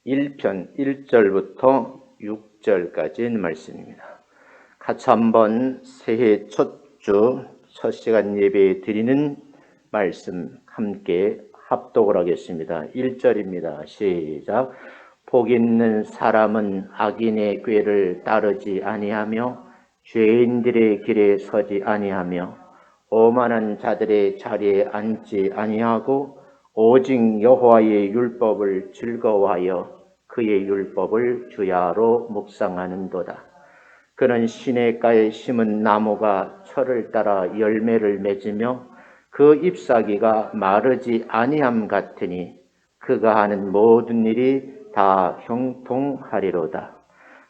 1편 1절부터 6절까지의 말씀입니다. 같이 한번 새해 첫 주 첫 시간 예배 드리는 말씀 함께 합독을 하겠습니다. 1절입니다. 시작. 복 있는 사람은 악인의 꾀를 따르지 아니하며 죄인들의 길에 서지 아니하며 오만한 자들의 자리에 앉지 아니하고 오직 여호와의 율법을 즐거워하여 그의 율법을 주야로 묵상하는도다. 그는 시냇가에 심은 나무가 철을 따라 열매를 맺으며 그 잎사귀가 마르지 아니함 같으니 그가 하는 모든 일이 다 형통하리로다.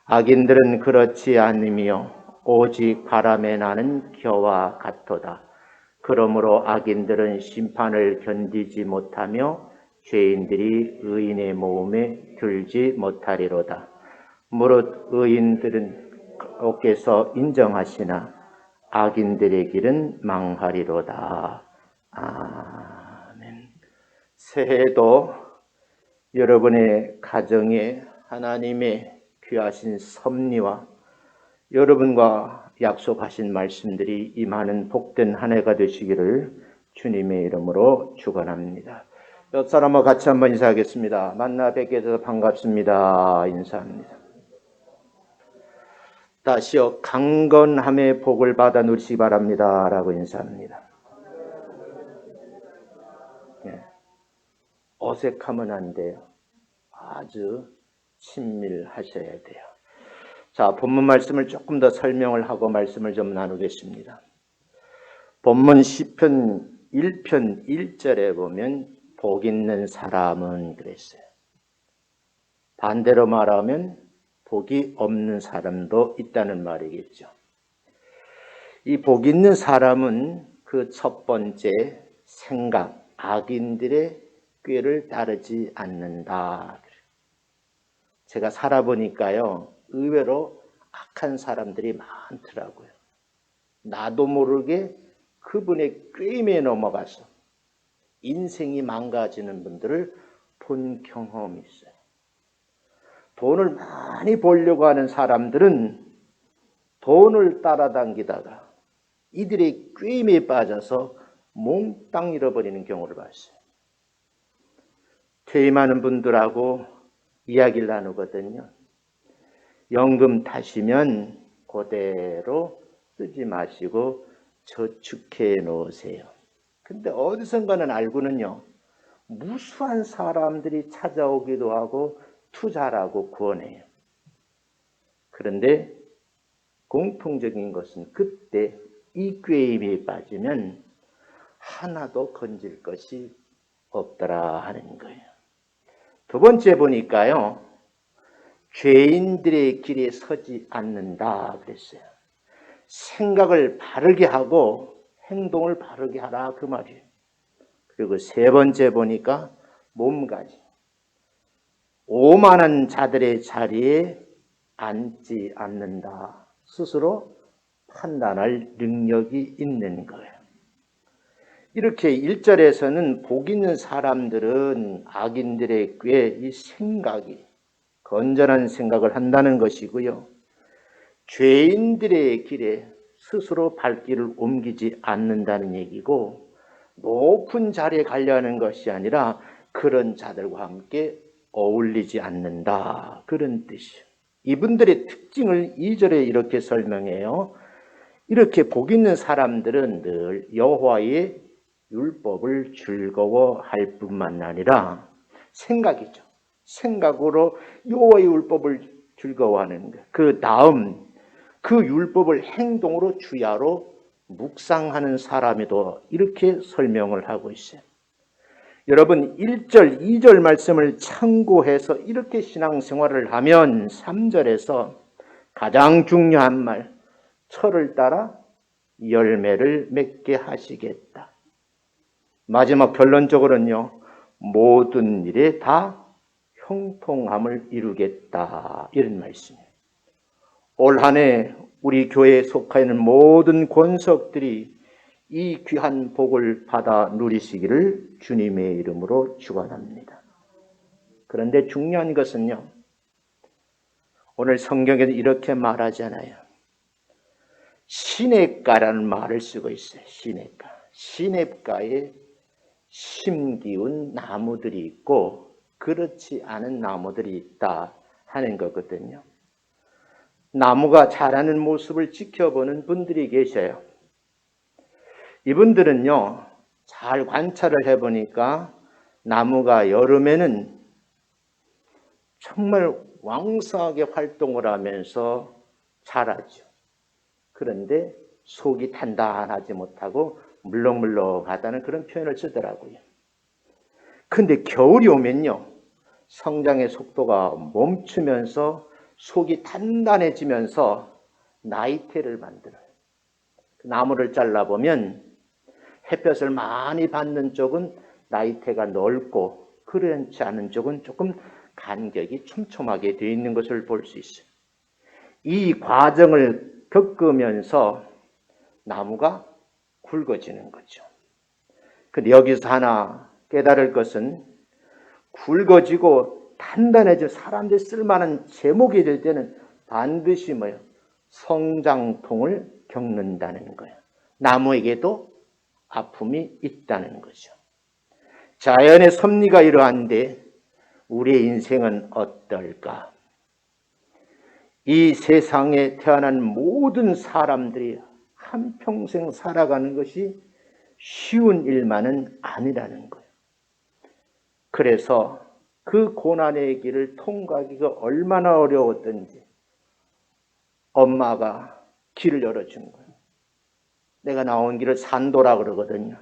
악인들은 그렇지 않으며 오직 바람에 나는 겨와 같도다. 그러므로 악인들은 심판을 견디지 못하며 죄인들이 의인의 모험에 들지 못하리로다. 무릇 의인들은 께서 인정하시나 악인들의 길은 망하리로다. 아멘. 새해도 여러분의 가정에 하나님의 귀하신 섭리와 여러분과 약속하신 말씀들이 임하는 복된 한 해가 되시기를 주님의 이름으로 축원합니다. 옆 사람과 같이 한번 인사하겠습니다. 만나 뵙게 돼서 반갑습니다. 인사합니다. 다시요, 강건함의 복을 받아 누리시기 바랍니다. 라고 인사합니다. 네. 어색하면 안 돼요. 아주 친밀하셔야 돼요. 자, 본문 말씀을 조금 더 설명을 하고 말씀을 좀 나누겠습니다. 본문 시편 1편 1절에 보면 복 있는 사람은 그랬어요. 반대로 말하면 복이 없는 사람도 있다는 말이겠죠. 이 복 있는 사람은 그 첫 번째 생각, 악인들의 꾀를 따르지 않는다. 제가 살아보니까요, 의외로 악한 사람들이 많더라고요. 나도 모르게 그분의 꾀임에 넘어가서 인생이 망가지는 분들을 본 경험이 있어요. 돈을 많이 벌려고 하는 사람들은 돈을 따라당기다가 이들의 꾀임에 빠져서 몽땅 잃어버리는 경우를 봤어요. 퇴임하는 분들하고 이야기를 나누거든요. 연금 타시면 그대로 쓰지 마시고 저축해 놓으세요. 근데 어디선가는 알고는요, 무수한 사람들이 찾아오기도 하고 투자라고 구원해요. 그런데 공통적인 것은 그때 이 꾀임에 빠지면 하나도 건질 것이 없더라 하는 거예요. 두 번째 보니까요, 죄인들의 길에 서지 않는다 그랬어요. 생각을 바르게 하고 행동을 바르게 하라 그 말이에요. 그리고 세 번째 보니까 몸가짐. 오만한 자들의 자리에 앉지 않는다. 스스로 판단할 능력이 있는 거예요. 이렇게 1절에서는 복 있는 사람들은 악인들의 꾀, 이 생각이 건전한 생각을 한다는 것이고요. 죄인들의 길에 스스로 발길을 옮기지 않는다는 얘기고, 높은 자리에 가려는 것이 아니라 그런 자들과 함께 어울리지 않는다. 그런 뜻이에요. 이분들의 특징을 2절에 이렇게 설명해요. 이렇게 복 있는 사람들은 늘 여호와의 율법을 즐거워할 뿐만 아니라 생각이죠. 생각으로 여호와의 율법을 즐거워하는 것. 그 다음 그 율법을 행동으로 주야로 묵상하는 사람이도 이렇게 설명을 하고 있어요. 여러분 1절, 2절 말씀을 참고해서 이렇게 신앙생활을 하면 3절에서 가장 중요한 말, 철을 따라 열매를 맺게 하시겠다. 마지막 결론적으로는요, 모든 일에 다 형통함을 이루겠다. 이런 말씀이에요. 올 한 해 우리 교회에 속하 있는 모든 권석들이 이 귀한 복을 받아 누리시기를 주님의 이름으로 축원합니다. 그런데 중요한 것은요, 오늘 성경에도 이렇게 말하잖아요. 시냇가라는 말을 쓰고 있어요. 시냇가. 시냇가에 심기운 나무들이 있고 그렇지 않은 나무들이 있다 하는 거거든요. 나무가 자라는 모습을 지켜보는 분들이 계셔요. 이분들은요, 잘 관찰을 해보니까 나무가 여름에는 정말 왕성하게 활동을 하면서 자라죠. 그런데 속이 단단하지 못하고 물렁물렁하다는 그런 표현을 쓰더라고요. 근데 겨울이 오면요, 성장의 속도가 멈추면서 속이 단단해지면서 나이테를 만들어요. 나무를 잘라보면 햇볕을 많이 받는 쪽은 나이테가 넓고 그렇지 않은 쪽은 조금 간격이 촘촘하게 되어 있는 것을 볼 수 있어요. 이 과정을 겪으면서 나무가 굵어지는 거죠. 근데 여기서 하나 깨달을 것은 굵어지고 단단해져 사람들이 쓸만한 제목이 될 때는 반드시 뭐예요? 성장통을 겪는다는 거예요. 나무에게도 아픔이 있다는 거죠. 자연의 섭리가 이러한데 우리의 인생은 어떨까? 이 세상에 태어난 모든 사람들이 한평생 살아가는 것이 쉬운 일만은 아니라는 거예요. 그래서 그 고난의 길을 통과하기가 얼마나 어려웠던지 엄마가 길을 열어준 거예요. 내가 나온 길을 산도라 그러거든요.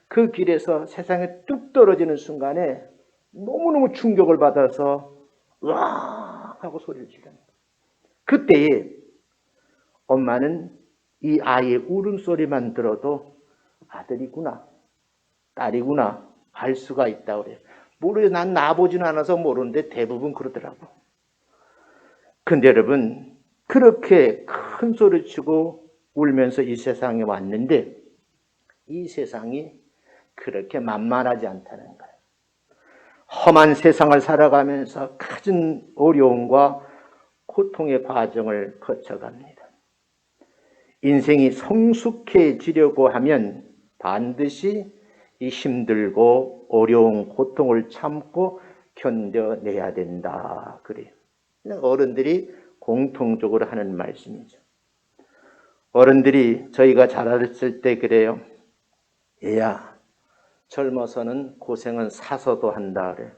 그 길에서 세상에 뚝 떨어지는 순간에 너무너무 충격을 받아서 으악 하고 소리를 지르는 거예요. 그때에 엄마는 이 아이의 울음소리만 들어도 아들이구나, 딸이구나 알 수가 있다고 그래요. 모르요. 난 나보지는 않아서 모르는데 대부분 그러더라고. 근데 여러분, 그렇게 큰 소리 치고 울면서 이 세상에 왔는데 이 세상이 그렇게 만만하지 않다는 거예요. 험한 세상을 살아가면서 갖은 어려움과 고통의 과정을 거쳐갑니다. 인생이 성숙해지려고 하면 반드시 이 힘들고 어려운 고통을 참고 견뎌내야 된다 그래요. 어른들이 공통적으로 하는 말씀이죠. 어른들이 저희가 자랐을 때 그래요. 얘야, 젊어서는 고생은 사서도 한다 그래.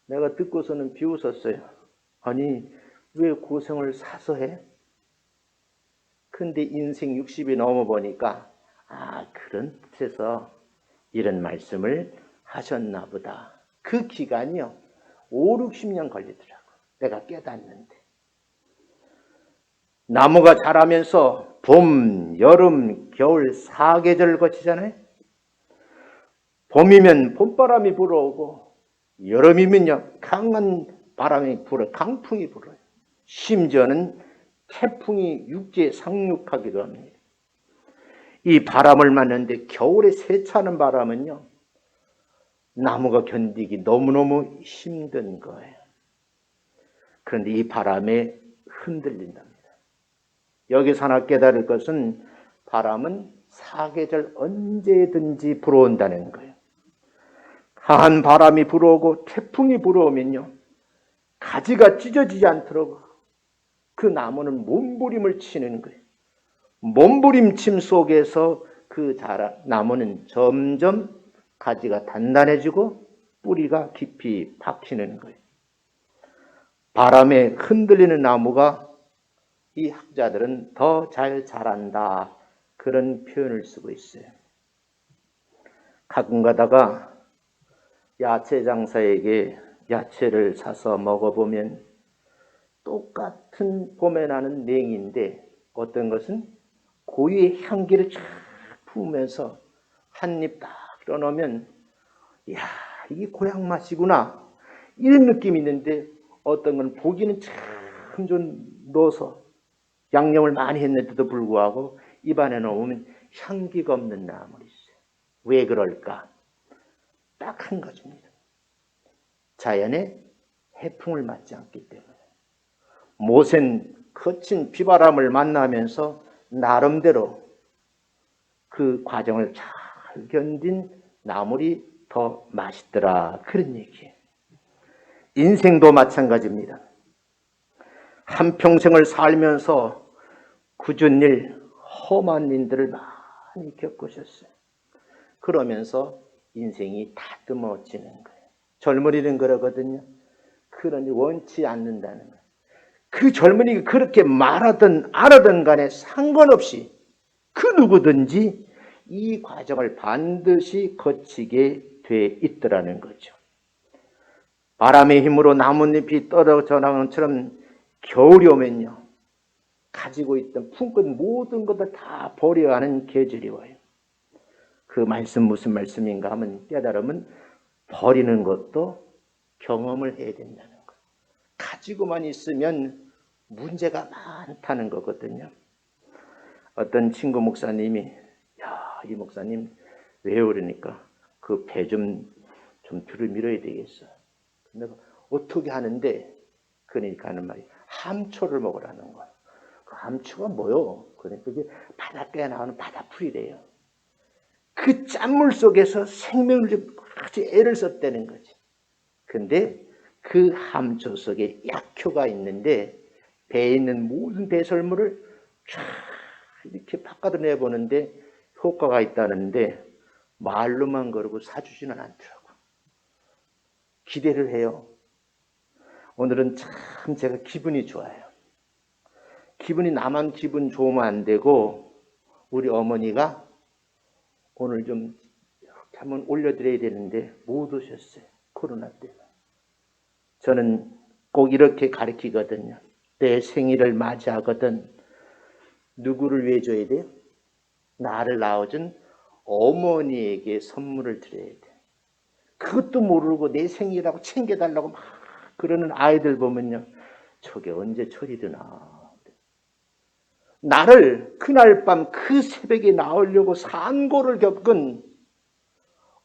내가 듣고서는 비웃었어요. 아니, 왜 고생을 사서 해? 근데 인생 60이 넘어보니까 그런 뜻에서 이런 말씀을 하셨나 보다. 그 기간이요 5, 60년 걸리더라고. 내가 깨닫는데. 나무가 자라면서 봄, 여름, 겨울 4계절을 거치잖아요. 봄이면 봄바람이 불어오고 여름이면요 강한 바람이 불어 강풍이 불어요. 심지어는 태풍이 육지에 상륙하기도 합니다. 이 바람을 맞는데 겨울에 세차는 바람은요 나무가 견디기 너무너무 힘든 거예요. 그런데 이 바람에 흔들린답니다. 여기서 하나 깨달을 것은 바람은 사계절 언제든지 불어온다는 거예요. 강한 바람이 불어오고 태풍이 불어오면요 가지가 찢어지지 않도록 그 나무는 몸부림을 치는 거예요. 몸부림침 속에서 그 나무는 점점 가지가 단단해지고 뿌리가 깊이 박히는 거예요. 바람에 흔들리는 나무가 이 학자들은 더 잘 자란다 그런 표현을 쓰고 있어요. 가끔 가다가 야채 장사에게 야채를 사서 먹어보면 똑같은 봄에 나는 냉인데 어떤 것은 고유의 향기를 쫙 품으면서 한 입 딱 떠놓으면 이야 이게 고향 맛이구나 이런 느낌이 있는데 어떤 건 보기는 참 좀 넣어서 양념을 많이 했는데도 불구하고 입안에 넣으면 향기가 없는 나물이 있어요. 왜 그럴까? 딱 한 가지입니다. 자연의 해풍을 맞지 않기 때문에. 모세는 거친 비바람을 만나면서 나름대로 그 과정을 잘 견딘 나물이 더 맛있더라, 그런 얘기예요. 인생도 마찬가지입니다. 한평생을 살면서 굳은 일, 험한 일들을 많이 겪으셨어요. 그러면서 인생이 다듬어지는 거예요. 젊은이는 그러거든요. 그러니 원치 않는다는 거예요. 그 젊은이가 그렇게 말하든 안 하든 간에 상관없이 그 누구든지 이 과정을 반드시 거치게 돼 있더라는 거죠. 바람의 힘으로 나뭇잎이 떨어져 나가는 것처럼 겨울이 오면요, 가지고 있던 품꾼 모든 것을 다 버려야 하는 계절이 와요. 그 말씀 무슨 말씀인가 하면 깨달으면 버리는 것도 경험을 해야 된다는 것. 가지고만 있으면 문제가 많다는 거거든요. 어떤 친구 목사님이 이 목사님 왜요? 그러니까 그 배 좀 들이밀어야 되겠어. 내가 어떻게 하는데? 그러니까 하는 말이 함초를 먹으라는 거야. 그 함초가 뭐요? 그러니까 그게 바닷가에 나오는 바다풀이래요. 그 짠물 속에서 생명을 아주 애를 썼다는 거지. 근데 그 함초 속에 약효가 있는데 배에 있는 모든 배설물을 쫙 이렇게 바깥으로 내보는데 효과가 있다는데 말로만 그러고 사주지는 않더라고. 기대를 해요. 오늘은 참 제가 기분이 좋아요. 기분이 나만 기분 좋으면 안 되고 우리 어머니가 오늘 좀 한번 올려드려야 되는데 못 오셨어요. 코로나 때문에. 저는 꼭 이렇게 가르치거든요. 내 생일을 맞이하거든 누구를 위해 줘야 돼요? 나를 낳아준 어머니에게 선물을 드려야 돼. 그것도 모르고 내 생일이라고 챙겨달라고 막 그러는 아이들 보면요, 저게 언제 철이 드나. 나를 그날 밤 그 새벽에 나오려고 산고를 겪은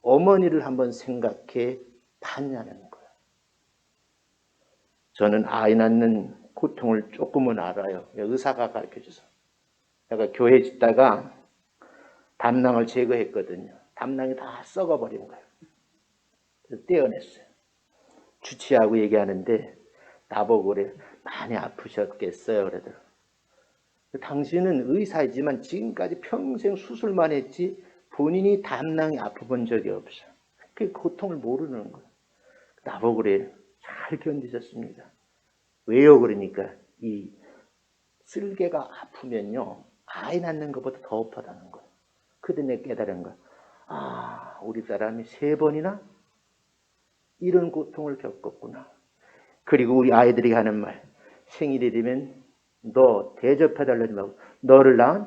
어머니를 한번 생각해 봤냐는 거예요. 저는 아이 낳는 고통을 조금은 알아요. 의사가 가르쳐줘서. 내가 교회 짓다가 담낭을 제거했거든요. 담낭이 다 썩어버린 거예요. 그래서 떼어냈어요. 주치하고 얘기하는데 나보고 그래, 많이 아프셨겠어요. 그러더라고요. 당신은 의사이지만 지금까지 평생 수술만 했지 본인이 담낭이 아파본 적이 없어. 그 고통을 모르는 거예요. 나보고 그래, 잘 견디셨습니다. 왜요? 그러니까 이 쓸개가 아프면요, 아이 낳는 것보다 더 아프다는 거예요. 그때 내가 깨달은 거예요. 아, 우리 사람이 3번이나 이런 고통을 겪었구나. 그리고 우리 아이들이 하는 말, 생일이 되면 너 대접해달라지 말고 너를 낳은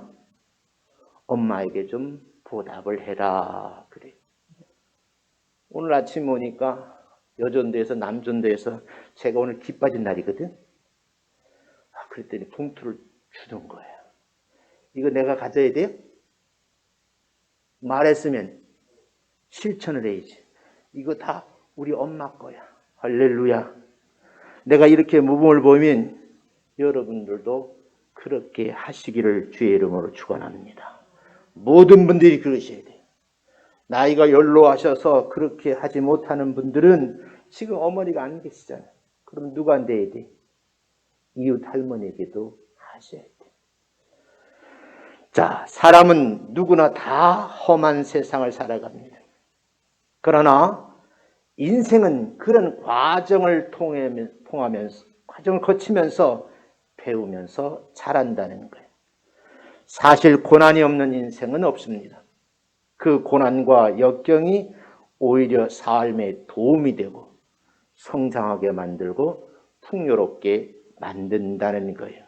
엄마에게 좀 보답을 해라. 그래. 오늘 아침 오니까 여전도에서 남전도에서 제가 오늘 기 빠진 날이거든. 그랬더니 봉투를 주는 거예요. 이거 내가 가져야 돼요? 말했으면 실천을 해야지. 이거 다 우리 엄마 거야. 할렐루야. 내가 이렇게 모범을 보면 여러분들도 그렇게 하시기를 주의 이름으로 축원합니다. 모든 분들이 그러셔야 돼요. 나이가 연로하셔서 그렇게 하지 못하는 분들은 지금 어머니가 안 계시잖아요. 그럼 누구한테 해야 돼? 이웃 할머니에게도 하셔야 돼. 자, 사람은 누구나 다 험한 세상을 살아갑니다. 그러나 인생은 그런 과정을 통하면서, 과정을 거치면서 배우면서 자란다는 거예요. 사실 고난이 없는 인생은 없습니다. 그 고난과 역경이 오히려 삶에 도움이 되고 성장하게 만들고 풍요롭게 만든다는 거예요.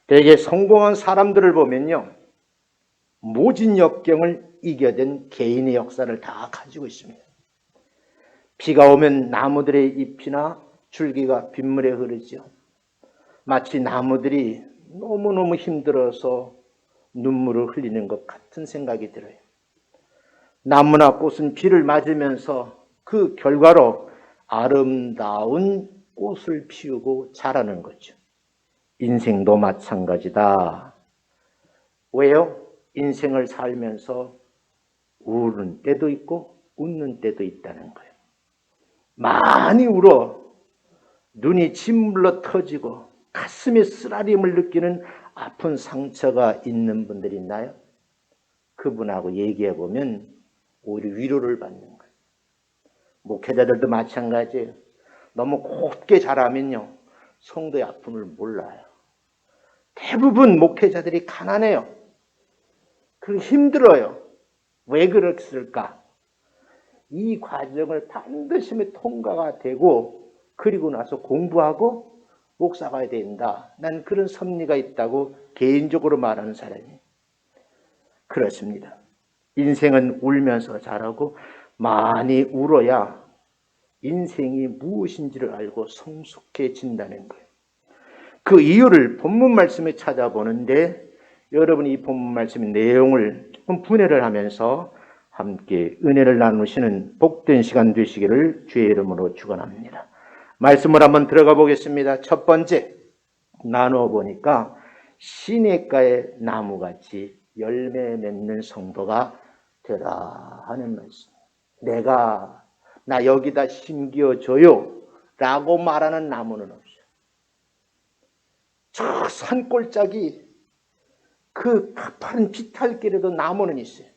되게 성공한 사람들을 보면요, 모진 역경을 이겨낸 개인의 역사를 다 가지고 있습니다. 비가 오면 나무들의 잎이나 줄기가 빗물에 흐르죠. 마치 나무들이 너무너무 힘들어서 눈물을 흘리는 것 같은 생각이 들어요. 나무나 꽃은 비를 맞으면서 그 결과로 아름다운 꽃을 피우고 자라는 거죠. 인생도 마찬가지다. 왜요? 인생을 살면서 우는 때도 있고 웃는 때도 있다는 거예요. 많이 울어 눈이 짓물러 터지고 가슴에 쓰라림을 느끼는 아픈 상처가 있는 분들이 있나요? 그분하고 얘기해 보면 오히려 위로를 받는 거예요. 목회자들도 마찬가지예요. 너무 곱게 자라면요, 성도의 아픔을 몰라요. 대부분 목회자들이 가난해요. 그 힘들어요. 왜 그랬을까? 이 과정을 반드시 통과가 되고 그리고 나서 공부하고 목사가 된다. 난 그런 섭리가 있다고 개인적으로 말하는 사람이에요. 그렇습니다. 인생은 울면서 자라고 많이 울어야 인생이 무엇인지를 알고 성숙해진다는 거예요. 그 이유를 본문 말씀에 찾아보는데 여러분이 이 본문 말씀의 내용을 조금 분해를 하면서 함께 은혜를 나누시는 복된 시간 되시기를 주의 이름으로 축원합니다. 말씀을 한번 들어가 보겠습니다. 첫 번째, 나누어 보니까 시냇가의 나무같이 열매 맺는 성도가 되라 하는 말씀. 나 여기다 심겨줘요 라고 말하는 나무는 없어요. 저 산골짜기 그 가파른 비탈길에도 나무는 있어요.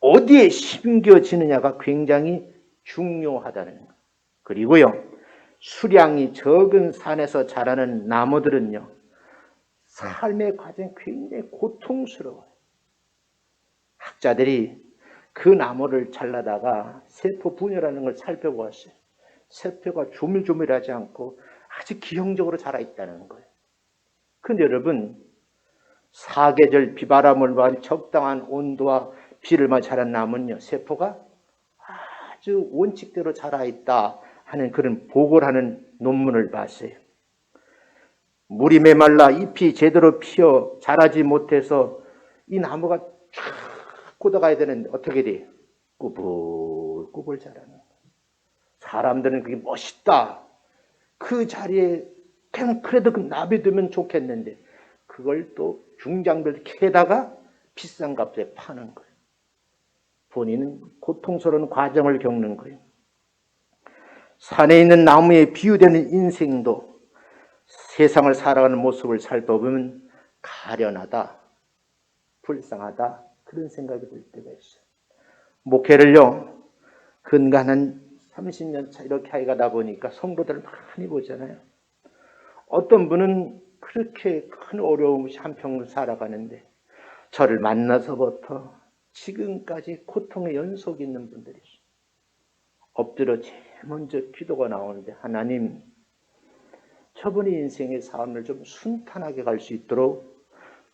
어디에 심겨지느냐가 굉장히 중요하다는 거예요. 그리고요, 수량이 적은 산에서 자라는 나무들은요, 삶의 과정이 굉장히 고통스러워요. 학자들이 그 나무를 잘라다가 세포 분열하는 걸 살펴보았어요. 세포가 조밀조밀하지 않고 아주 기형적으로 자라있다는 거예요. 근데 여러분, 사계절 비바람을 맞은 적당한 온도와 비를 맞아 자란 나무는요, 세포가 아주 원칙대로 자라있다 하는 그런 보고를 하는 논문을 봤어요. 물이 메말라 잎이 제대로 피어 자라지 못해서 이 나무가 쫙 뻗어가야 되는데 어떻게 돼요? 꾸불꾸불 자라는 거예요. 사람들은 그게 멋있다. 그 자리에 그냥 그래도 놔두면 좋겠는데 그걸 또 중장비를 캐다가 비싼 값에 파는 거예요. 본인은 고통스러운 과정을 겪는 거예요. 산에 있는 나무에 비유되는 인생도 세상을 살아가는 모습을 살펴보면 가련하다, 불쌍하다 그런 생각이 들 때가 있어요. 목회를요, 근간 한 30년 차 이렇게 하다 보니까 성도들을 많이 보잖아요. 어떤 분은 그렇게 큰 어려움 없이 한평을 살아가는데 저를 만나서부터 지금까지 고통의 연속이 있는 분들이 있어요. 엎드려 제일 먼저 기도가 나오는데 하나님, 저분의 인생의 삶을 좀 순탄하게 갈 수 있도록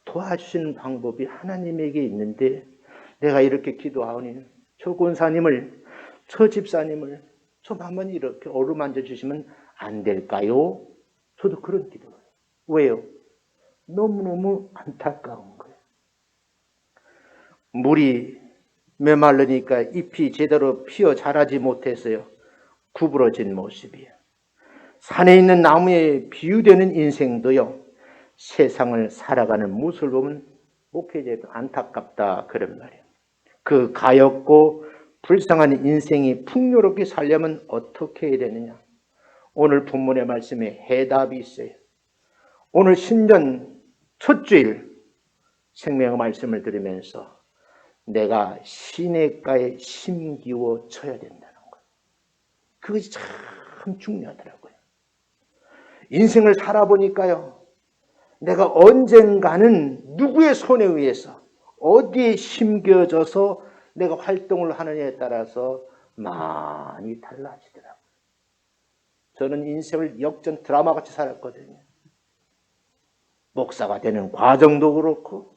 도와주시는 방법이 하나님에게 있는데 내가 이렇게 기도하오니 저 권사님을, 저 집사님을 좀 한번 이렇게 어루만져 주시면 안 될까요? 저도 그런 기도를 해요. 왜요? 너무너무 안타까운 거예요. 물이 메말르니까 잎이 제대로 피어 자라지 못해서요, 구부러진 모습이에요. 산에 있는 나무에 비유되는 인생도요, 세상을 살아가는 모습을 보면 목회자도 안타깝다 그런 말이에요. 그 가엾고 불쌍한 인생이 풍요롭게 살려면 어떻게 해야 되느냐? 오늘 본문의 말씀에 해답이 있어요. 오늘 신년 첫 주일 생명의 말씀을 들으면서 내가 시냇가에 심기워 쳐야 된다는 거예요. 그것이 참 중요하더라고요. 인생을 살아보니까요, 내가 언젠가는 누구의 손에 의해서 어디에 심겨져서 내가 활동을 하느냐에 따라서 많이 달라지더라고요. 저는 인생을 역전 드라마같이 살았거든요. 목사가 되는 과정도 그렇고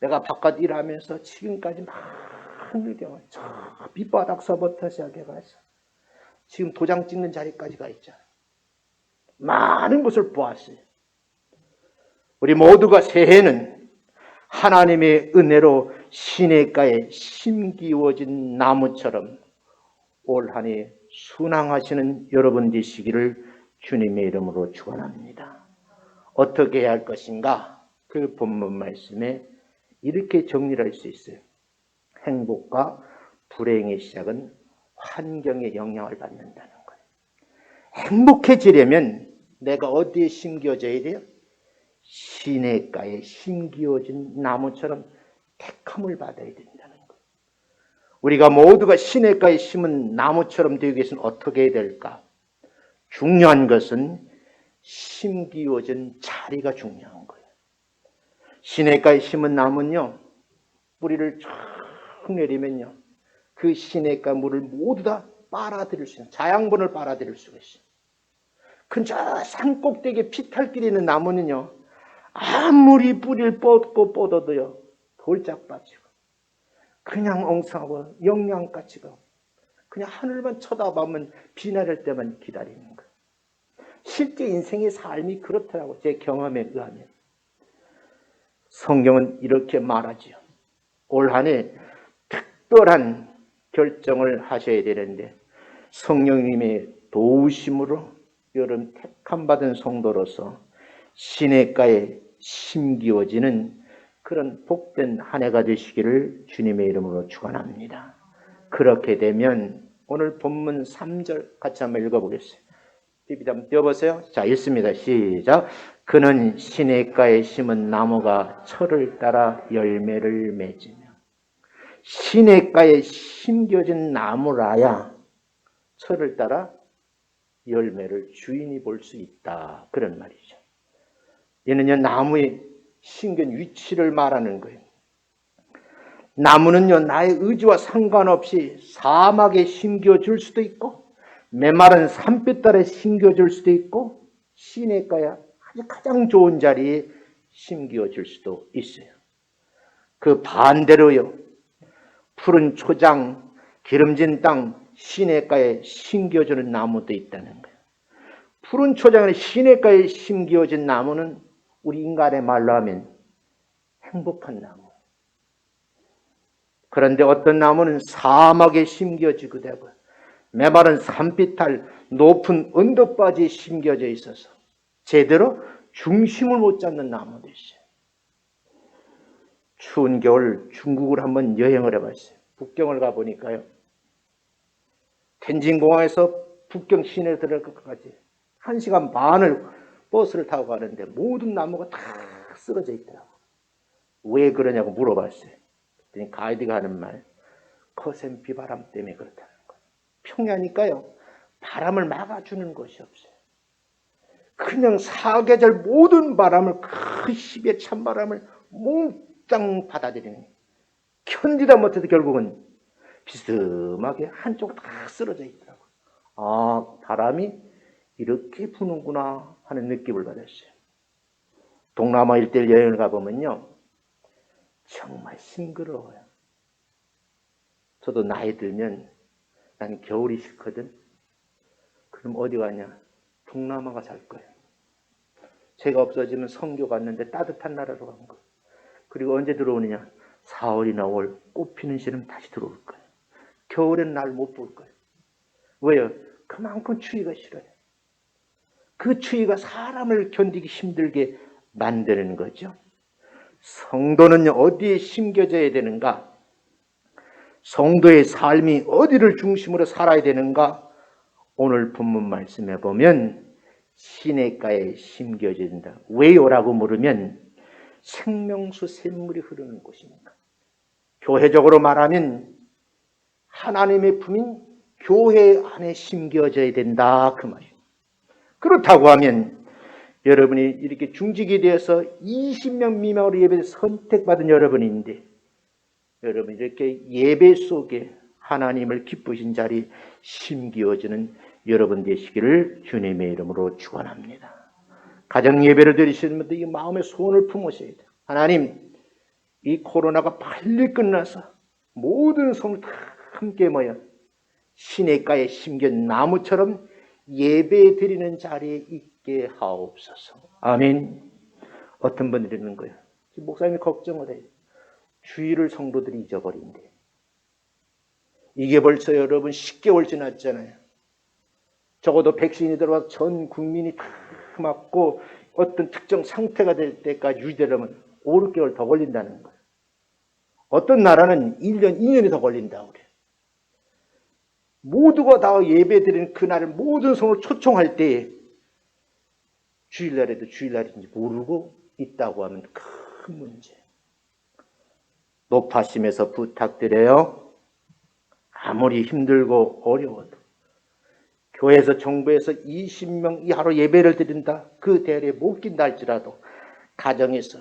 내가 바깥 일하면서 지금까지 많은 경우 저 밑바닥서부터 시작해가지고 지금 도장 찍는 자리까지 가 있잖아요. 많은 것을 보았어요. 우리 모두가 새해는 하나님의 은혜로 시냇가에 심기워진 나무처럼 올 한 해 순항하시는 여러분 되시기를 주님의 이름으로 축원합니다. 어떻게 해야 할 것인가? 그 본문 말씀에 이렇게 정리를 할 수 있어요. 행복과 불행의 시작은 환경의 영향을 받는다는 거예요. 행복해지려면 내가 어디에 심겨져야 돼요? 시냇가에 심기어진 나무처럼 택함을 받아야 된다는 거예요. 우리가 모두가 시냇가에 심은 나무처럼 되기 위해서는 어떻게 해야 될까? 중요한 것은 심기어진 자리가 중요한 거예요. 시냇가에 심은 나무는요, 뿌리를 쫙 내리면요, 그 시냇가 물을 모두 다 빨아들일 수 있는, 자양분을 빨아들일 수가 있어요. 근저 산꼭대기에 피탈길에 있는 나무는요, 아무리 뿌리를 뻗고 뻗어도요, 돌짝 빠지고, 그냥 엉성하고 영양가치가 그냥 하늘만 쳐다보면 비 내릴 때만 기다리는 거예요. 실제 인생의 삶이 그렇더라고, 제 경험에 의하면. 성경은 이렇게 말하지요. 올 한 해 특별한 결정을 하셔야 되는데 성령님의 도우심으로 여러분 택함받은 성도로서 시냇가에 심기어지는 그런 복된 한 해가 되시기를 주님의 이름으로 축원합니다. 그렇게 되면 오늘 본문 3절 같이 한번 읽어보겠어요. PPT 한번 띄워보세요. 자, 읽습니다. 시작. 그는 시냇가에 심은 나무가 철을 따라 열매를 맺으며. 시냇가에 심겨진 나무라야 철을 따라 열매를 주인이 볼 수 있다. 그런 말이죠. 얘는요, 나무의 심겨진 위치를 말하는 거예요. 나무는요, 나의 의지와 상관없이 사막에 심겨질 수도 있고, 메마른 산빛 아래 심겨질 수도 있고, 시냇가에 아주 가장 좋은 자리에 심겨질 수도 있어요. 그 반대로요, 푸른 초장, 기름진 땅, 시냇가에 심겨지는 나무도 있다는 거예요. 푸른 초장에 시냇가에 심겨진 나무는 우리 인간의 말로 하면 행복한 나무. 그런데 어떤 나무는 사막에 심겨지고 되고 메마른 산비탈 높은 언덕바지에 심겨져 있어서 제대로 중심을 못 잡는 나무도 있어요. 추운 겨울 중국을 한번 여행을 해봤어요. 북경을 가보니까요, 텐진공항에서 북경 시내에 들어갈 것까지 1시간 반을 버스를 타고 가는데 모든 나무가 다 쓰러져 있더라고요. 왜 그러냐고 물어봤어요. 그랬더니 가이드가 하는 말, 거센 비바람 때문에 그렇다는 거예요. 평야니까요, 바람을 막아주는 것이 없어요. 그냥 사계절 모든 바람을, 그 시비의 찬바람을 몽땅 받아들이는 거예요. 견디다 못해도 결국은 비스듬하게 한쪽으로 다 쓰러져 있더라고요. 아, 바람이 이렇게 부는구나 하는 느낌을 받았어요. 동남아 일대를 여행을 가보면요, 정말 싱그러워요. 저도 나이 들면 나는 겨울이 싫거든. 그럼 어디 가냐? 동남아가 살 거예요. 제가 없어지면 선교 갔는데 따뜻한 나라로 간 거예요. 그리고 언제 들어오느냐? 4월이나 5월 꽃 피는 시름 다시 들어올 거예요. 겨울엔 날 못 볼 거예요. 왜요? 그만큼 추위가 싫어요. 그 추위가 사람을 견디기 힘들게 만드는 거죠. 성도는 어디에 심겨져야 되는가? 성도의 삶이 어디를 중심으로 살아야 되는가? 오늘 본문 말씀해 보면 시냇가에 심겨진다. 왜요라고 물으면 생명수 샘물이 흐르는 곳입니다. 교회적으로 말하면 하나님의 품인 교회 안에 심겨져야 된다, 그 말이에요. 그렇다고 하면 여러분이 이렇게 중직이 되어서 20명 미만으로 예배에 선택받은 여러분인데, 여러분 이렇게 예배 속에 하나님을 기쁘신 자리 심기어지는 여러분 되시기를 주님의 이름으로 축원합니다. 가정 예배를 드리시는 분들 이 마음의 소원을 품으셔야 돼요. 하나님, 이 코로나가 빨리 끝나서 모든 성을 다 함께 모여 시냇가에 심겨진 나무처럼 예배 드리는 자리에 있게 하옵소서. 아멘. 어떤 분들이 있는 거예요. 목사님이 걱정을 해요. 주일을 성도들이 잊어버린대. 이게 벌써 여러분 10개월 지났잖아요. 적어도 백신이 들어와서 전 국민이 다 맞고 어떤 특정 상태가 될 때까지 유지되려면 5, 6개월 더 걸린다는 거예요. 어떤 나라는 1년, 2년이 더 걸린다고 그래요. 모두가 다 예배드리는 그날을 모든 성을 초청할 때 주일날에도 주일날인지 모르고 있다고 하면 큰 문제. 높아심에서 부탁드려요. 아무리 힘들고 어려워도 교회에서 정부에서 20명 이하로 예배를 드린다. 그 대회에 못 낀다 할지라도 가정에서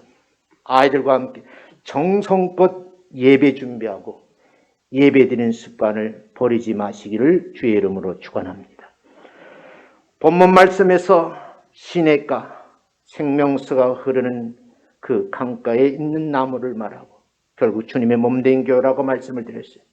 아이들과 함께 정성껏 예배 준비하고 예배 드리는 습관을 버리지 마시기를 주의 이름으로 축원합니다. 본문 말씀에서 시냇가 생명수가 흐르는 그 강가에 있는 나무를 말하고 결국 주님의 몸된 교회라고 말씀을 드렸어요.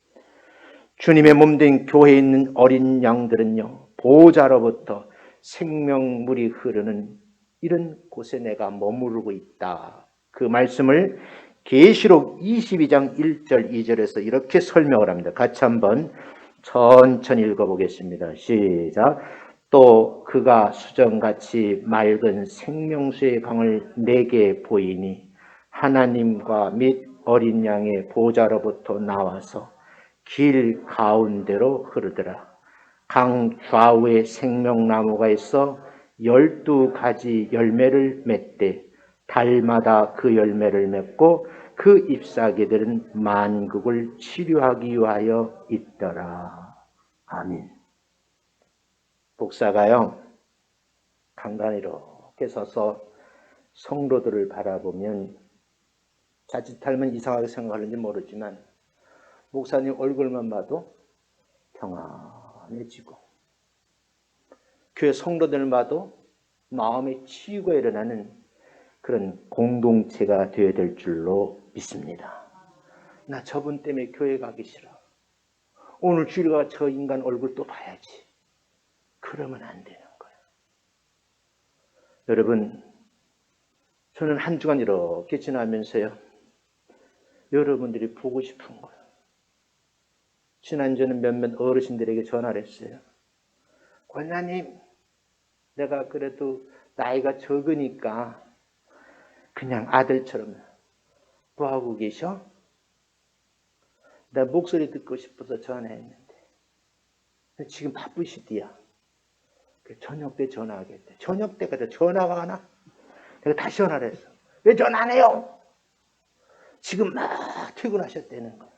주님의 몸된 교회에 있는 어린 양들은요, 보호자로부터 생명물이 흐르는 이런 곳에 내가 머무르고 있다. 그 말씀을 계시록 22장 1절 2절에서 이렇게 설명을 합니다. 같이 한번 천천히 읽어보겠습니다. 시작. 또 그가 수정같이 맑은 생명수의 강을 내게 보이니 하나님과 및 어린 양의 보좌로부터 나와서 길 가운데로 흐르더라. 강 좌우에 생명나무가 있어 12가지 열매를 맺되 달마다 그 열매를 맺고 그 잎사귀들은 만국을 치료하기 위하여 있더라. 아멘. 목사가요, 간간히 이렇게 서서 성도들을 바라보면 자칫하면 이상하게 생각하는지 모르지만 목사님 얼굴만 봐도 평안해지고 교회 성도들을 봐도 마음의 치유가 일어나는 그런 공동체가 되어야 될 줄로 믿습니다. 나 저분 때문에 교회 가기 싫어. 오늘 주일 가 저 인간 얼굴 또 봐야지. 그러면 안 되는 거예요. 여러분, 저는 한 주간 이렇게 지나면서요, 여러분들이 보고 싶은 거예요. 지난주에는 몇몇 어르신들에게 전화를 했어요. 권사님, 내가 그래도 나이가 적으니까 그냥 아들처럼 뭐하고 계셔? 내 목소리 듣고 싶어서 전화했는데 지금 바쁘시디야. 저녁 때 전화하겠대. 저녁 때까지 전화가 하나? 내가 다시 전화를 했어. 왜 전화 안 해요? 지금 막 퇴근하셨다는 거야.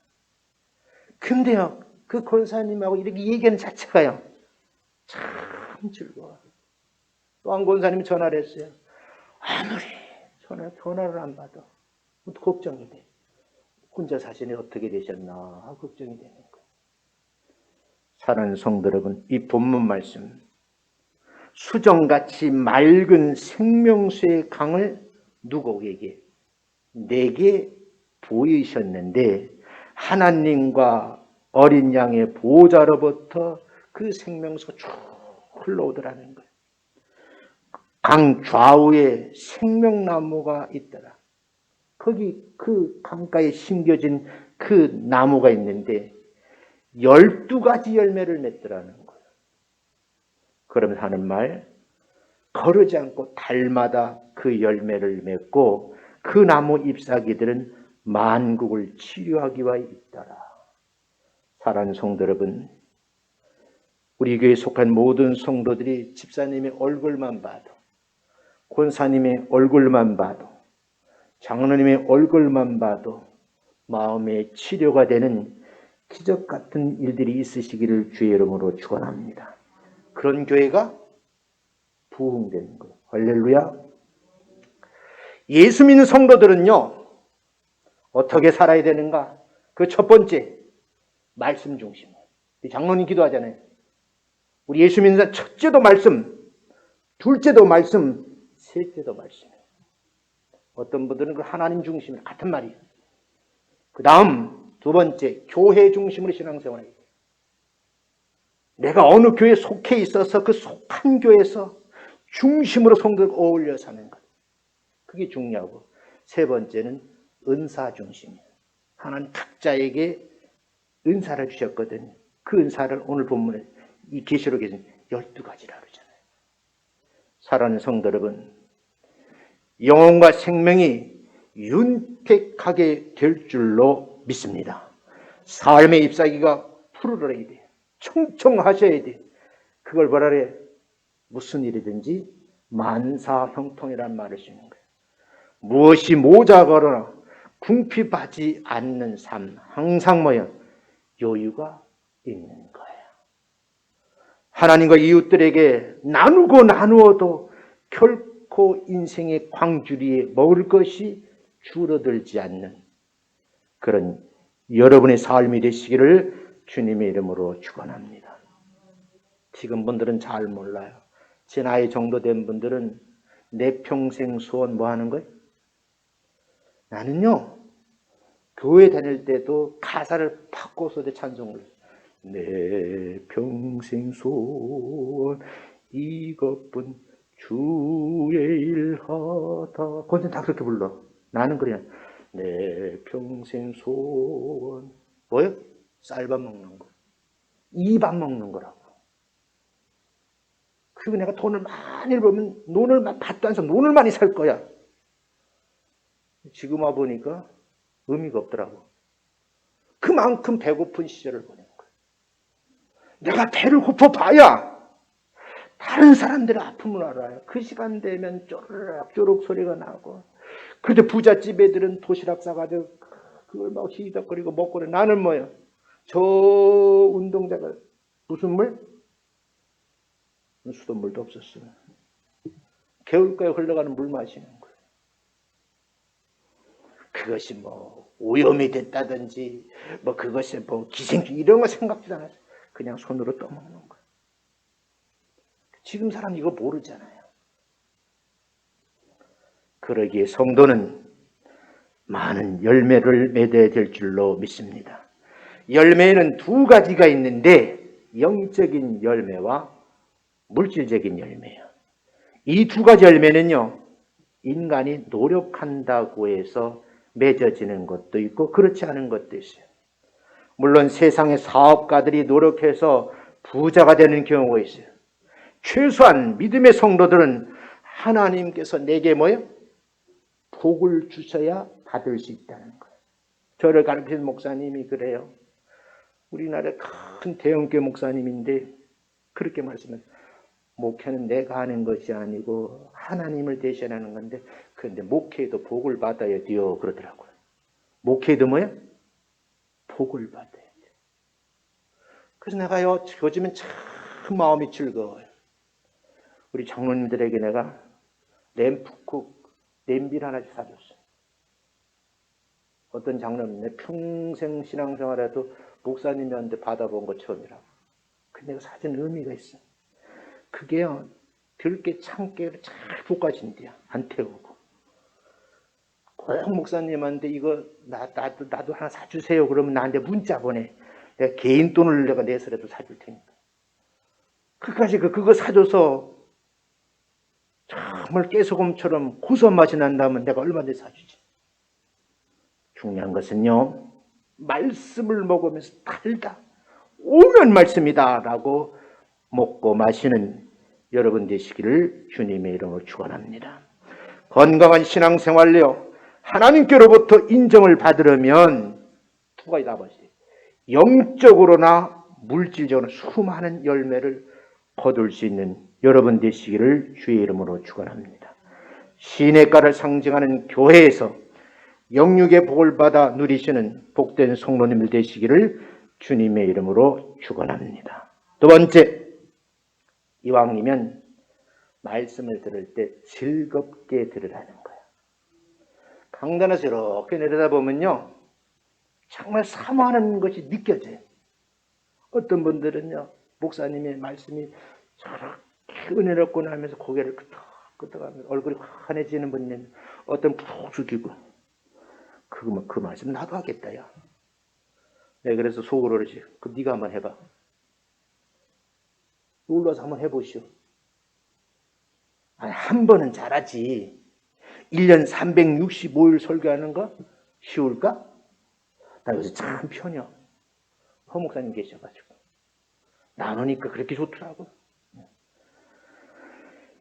근데요, 그 권사님하고 이렇게 얘기하는 자체가요, 참 즐거워. 또 한 권사님이 전화를 했어요. 아무리 전화를 안 받아. 걱정이 돼. 혼자 사시니 어떻게 되셨나 걱정이 되는 거예요. 사랑하는 성도 여러분, 이 본문 말씀, 수정같이 맑은 생명수의 강을 누구에게? 내게 보이셨는데 하나님과 어린 양의 보호자로부터 그 생명수가 쭉 흘러오더라는 거예요. 강 좌우에 생명나무가 있더라. 거기 그 강가에 심겨진 그 나무가 있는데 12가지 열매를 맺더라는 거예요. 그러면서 하는 말, 거르지 않고 달마다 그 열매를 맺고 그 나무 잎사귀들은 만국을 치료하기 위하여 있더라. 사랑하는 성도 여러분, 우리 교회에 속한 모든 성도들이 집사님의 얼굴만 봐도, 권사님의 얼굴만 봐도, 장로님의 얼굴만 봐도 마음의 치료가 되는 기적 같은 일들이 있으시기를 주의 이름으로 축원합니다. 그런 교회가 부흥되는 거예요. 할렐루야. 예수 믿는 성도들은요, 어떻게 살아야 되는가? 그 첫 번째, 말씀 중심이에요. 장로님 기도하잖아요. 우리 예수 믿는 사람 첫째도 말씀, 둘째도 말씀, 셋째도 말씀이에요. 어떤 분들은 그 하나님 중심이에요. 같은 말이에요. 그 다음 두 번째, 교회 중심으로 신앙생활해야 돼요. 내가 어느 교회에 속해 있어서 그 속한 교회에서 중심으로 성도들과 어울려 사는 것. 그게 중요하고, 세 번째는 은사 중심이에요. 하나님 각자에게 은사를 주셨거든요. 그 은사를 오늘 본문에 이 계시록에 12가지라 그러잖아요. 사랑하는 성도 여러분, 영혼과 생명이 윤택하게 될 줄로 믿습니다. 삶의 잎사귀가 푸르러야 돼. 청청하셔야 돼. 그걸 뭐라 그래? 무슨 일이든지 만사형통이라는 말을 쓰는 거예요. 무엇이 모자거나 궁핍하지 않는 삶, 항상 뭐야? 여유가 있는 거예요. 하나님과 이웃들에게 나누고 나누어도 결코 인생의 광주리에 먹을 것이 줄어들지 않는 그런 여러분의 삶이 되시기를 주님의 이름으로 축원합니다. 지금 분들은 잘 몰라요. 제 나이 정도 된 분들은 내 평생 소원 뭐 하는 거예요? 나는요, 교회 다닐 때도 가사를 바꿔서 찬송을 해요. 내 평생 소원 이것뿐 주의 일하다. 그건 다 그렇게 불러. 나는 그냥 내 평생 소원 뭐요? 쌀밥 먹는 거, 이 밥 먹는 거라고. 그리고 내가 돈을 많이 벌면 논을 밭도 안 사, 논을 많이 살 거야. 지금 와 보니까 의미가 없더라고. 그만큼 배고픈 시절을 보낸 거야. 내가 배를 고파봐야 다른 사람들의 아픔을 알아요. 그 시간 되면 쪼르륵쪼르륵 소리가 나고, 그런데 부잣집 애들은 도시락 싸가지고 그걸 막 히덕거리고 먹고 그래. 나는 뭐야? 저 운동장을 무슨 물? 수돗물도 없었어. 개울가에 흘러가는 물 마시는 거예요. 그것이 뭐 오염이 됐다든지 뭐 그것이 뭐 기생충 이런 거 생각지도 않았어요. 그냥 손으로 떠먹는 거예요. 지금 사람 이거 모르잖아요. 그러기에 성도는 많은 열매를 맺어야 될 줄로 믿습니다. 열매에는 두 가지가 있는데 영적인 열매와 물질적인 열매예요. 이 두 가지 열매는요, 인간이 노력한다고 해서 맺어지는 것도 있고 그렇지 않은 것도 있어요. 물론 세상의 사업가들이 노력해서 부자가 되는 경우가 있어요. 최소한 믿음의 성도들은 하나님께서 내게 뭐예요? 복을 주셔야 받을 수 있다는 거예요. 저를 가르치는 목사님이 그래요. 우리나라의 큰 대형교회 목사님인데 그렇게 말씀해요. 목회는 내가 하는 것이 아니고 하나님을 대신하는 건데, 그런데 목회도 복을 받아야 돼요 그러더라고요. 목회도 뭐예요? 복을 받아야 돼요. 그래서 내가요, 요즘엔 참 마음이 즐거워요. 우리 장로님들에게 내가 램프쿡 냄비를 하나씩 사줬어요. 어떤 장로님, 내 평생 신앙생활에도 목사님한테 받아본 거 처음이라고. 근데 내가 사준 의미가 있어. 그게요, 들깨 참깨를 잘 볶아진대요. 안 태우고. 꼭 목사님한테 이거 나도 하나 사주세요. 그러면 나한테 문자 보내. 내가 개인 돈을 내가 내서라도 사줄 테니까. 끝까지 그거 사줘서 정말 깨소금처럼 고소한 맛이 난다면 내가 얼마든지 사주지. 중요한 것은요, 말씀을 먹으면서 달다, 오면 말씀이다 라고 먹고 마시는 여러분 되시기를 주님의 이름으로 축원합니다. 건강한 신앙생활요, 하나님께로부터 인정을 받으려면 두 가지 다 보세요. 영적으로나 물질적으로 수많은 열매를 거둘 수 있는 여러분 되시기를 주의 이름으로 축원합니다. 시냇가를 상징하는 교회에서 영육의 복을 받아 누리시는 복된 성도님들 되시기를 주님의 이름으로 축원합니다. 두 번째, 이왕이면 말씀을 들을 때 즐겁게 들으라는 거예요. 강단에서 이렇게 내려다보면요, 정말 사모하는 것이 느껴져요. 어떤 분들은요, 목사님의 말씀이 저렇게 은혜롭구나 하면서 고개를 끄덕끄덕하면서 얼굴이 환해지는 분이, 어떤 푹 숙이고, 그 말씀 나도 하겠다, 야. 네, 그래서 속으로 그러지. 네가 한번 해봐. 놀러서 한번 해보시오. 아니, 한 번은 잘하지. 1년 365일 설교하는 거 쉬울까? 나 요새 참 편해. 허 목사님 계셔가지고 나누니까 그렇게 좋더라고.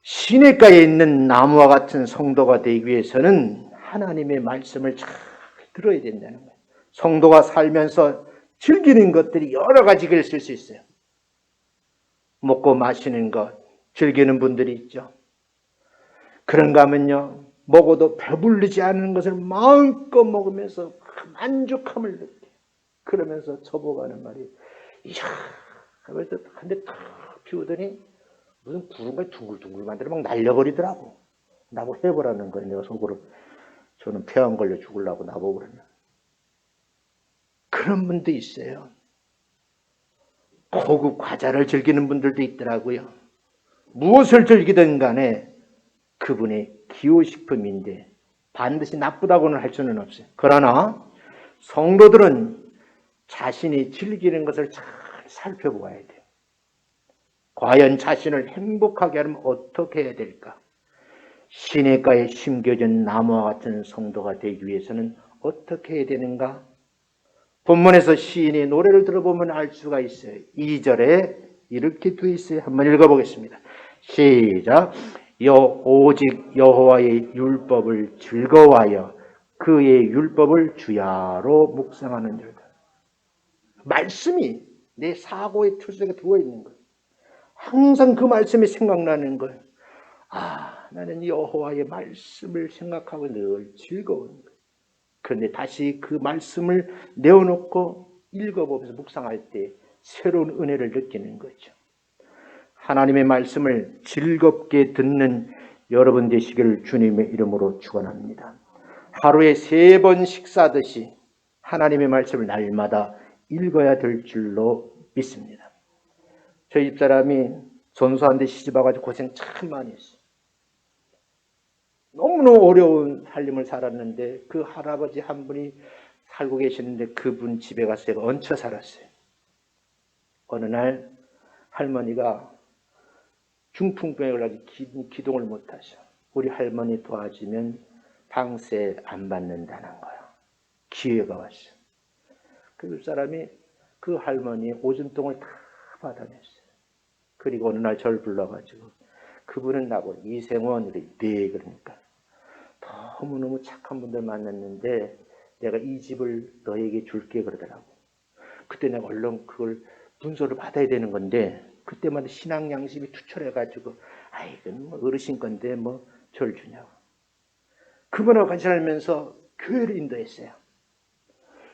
시냇가에 있는 나무와 같은 성도가 되기 위해서는 하나님의 말씀을 잘 들어야 된다는 거예요. 성도가 살면서 즐기는 것들이 여러 가지가 있을 수 있어요. 먹고 마시는 것 즐기는 분들이 있죠. 그런가 하면요, 먹어도 배부르지 않은 것을 마음껏 먹으면서 만족함을 느껴요. 그러면서 저보고하는 말이, 이야, 하면서 한 대 탁 피우더니 무슨 구름까지 둥글둥글 만들어 막 날려버리더라고. 나보고 해보라는 거예요. 내가 속으로 저는 폐암 걸려 죽으려고 나보고 그러면. 그런 분도 있어요. 고급 과자를 즐기는 분들도 있더라고요. 무엇을 즐기든 간에 그분의 기호식품인데 반드시 나쁘다고는 할 수는 없어요. 그러나 성도들은 자신이 즐기는 것을 잘 살펴보아야 돼요. 과연 자신을 행복하게 하려면 어떻게 해야 될까? 시냇가에 심겨진 나무와 같은 성도가 되기 위해서는 어떻게 해야 되는가? 본문에서 시인이 노래를 들어보면 알 수가 있어요. 2절에 이렇게 되어 있어요. 한번 읽어보겠습니다. 시작. 오직 여호와의 율법을 즐거워하여 그의 율법을 주야로 묵상하는 자다. 말씀이 내 사고의 틀속에 들어있는 거예요. 항상 그 말씀이 생각나는 거예요. 아, 나는 여호와의 말씀을 생각하고 늘 즐거운 거예요. 그런데 다시 그 말씀을 내어놓고 읽어보면서 묵상할 때 새로운 은혜를 느끼는 거죠. 하나님의 말씀을 즐겁게 듣는 여러분 되시기를 주님의 이름으로 축원합니다. 하루에 3번 식사하듯이 하나님의 말씀을 날마다 읽어야 될 줄로 믿습니다. 저희 집사람이 전수한데 시집와가지고 고생 참 많이 했어요. 너무너무 어려운 살림을 살았는데 그 할아버지 한 분이 살고 계시는데 그분 집에 가서 제가 얹혀 살았어요. 어느 날 할머니가 중풍병에 걸려서 기동을 못하셔. 우리 할머니 도와주면 방세 안 받는다는 거야. 기회가 왔어. 그 사람이 그 할머니의 오줌통을 다 받아냈어요. 그리고 어느 날 저를 불러가지고 그분은 나보고 이생원 네 그러니까 너무너무 착한 분들 만났는데 내가 이 집을 너에게 줄게 그러더라고. 그때 내가 얼른 그걸 문서를 받아야 되는 건데 그때마다 신앙 양심이 투철해가지고 아이 이건 뭐 어르신 건데 뭐 절 주냐고. 그분하고 같이 살면서 교회를 인도했어요.